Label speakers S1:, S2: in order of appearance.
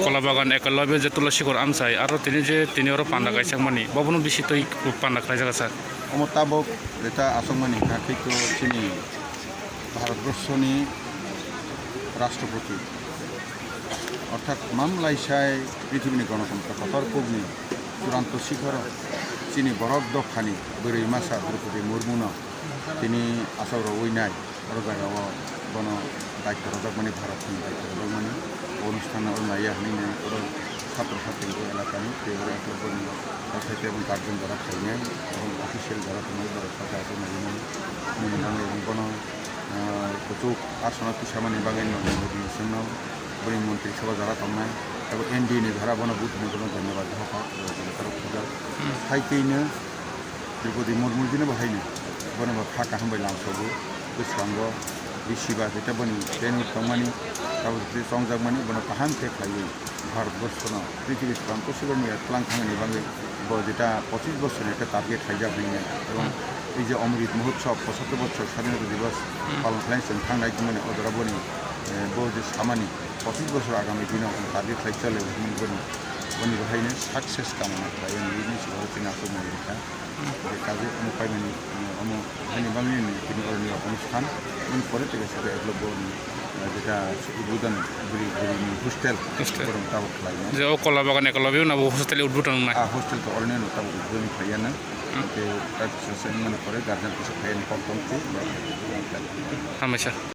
S1: কলা বাগান একলব্য যে তুলসীগড় আমসাই আর তিনি আরো পান্ডা গাইসাক মানি বাবুনো বেশি তো পান্ডা খাই জায়গা স্যার
S2: অমতাবক যেটা আসমানি হাকিতো চিনি ভারতবর্ষনি রাষ্ট্রপতি অর্থাৎ মামলাইসায় পৃথিবীনি গণতন্ত্র কতর্পগ্নি চূড়ান্ত শিখর চিনি বরফ দফানি বৈরৈমাসা দ্রৌপদী মুর্মুন তিনি আসাউর ওইনাই আরো জায়গাও গণ দায়িত্ব রজকমানি ভারতনি দায়িত্ব রজকমানি অনুষ্ঠান নাইয়া হানি ছাত্রছাত্রী এলাকানি একলব্যনি অর্থাৎ এবং গার্জেন যারা খাইনাই এবং অফিসিয়াল যারা তোমার যারা সাথে আছে নাইনাই এবং গণ কচুক আসনা তুষামানি বাগানি জন্য বড়ি মন্ত্রী সভা যারা তমনাই এবং এনডিএনি ধারা বন বুথনি কোনো ধন্যবাদ হাইকেইনো দ্রৌপদী মুর্মুজিनो बाहायनो बनबा फाका हामबाय लांसावबो गोसोआंग बिसिबा जेटा बनि तेनु तंमानि गावजे संजागमानि बन काहाम ते खायो भारतबर्षनो पृथ्वी प्रांत सिगरनि क्लांखांनि बागै जेटा 25 বছর একটা টার্গেট হাইজা হইনে এবং এই যে অমৃত মহোৎসব 75 বছর স্বাধীনতা দিবস পালন খাইছেন থাंनाय दिननि अदरा बनि যে সামানি 25 বছর আগামী দিনে টার্গেট হাই চলে বনি বাহাইनो সাকসেস কামনা খায় নিনি সিগাव চিনা फोरमाय লেখা কাজে অনুপায়নি অমনি বাংলানি তিনি অরণি অনুষ্ঠান পরে থেকে সাথে একলব্য যেটা উদ্বোধন গুলি হোস্টেল গরম তাও খাইনো
S1: যে ও কলা বাগান একলব্য না হোস্টেল উদ্বোধন না
S2: হোস্টেল তো অরণি তাও উদ্বোধন খাইয়ানো তার পিছনে মানে পরে গার্জেন কিছু খাইয়ানি কম কমতে
S1: হামেশা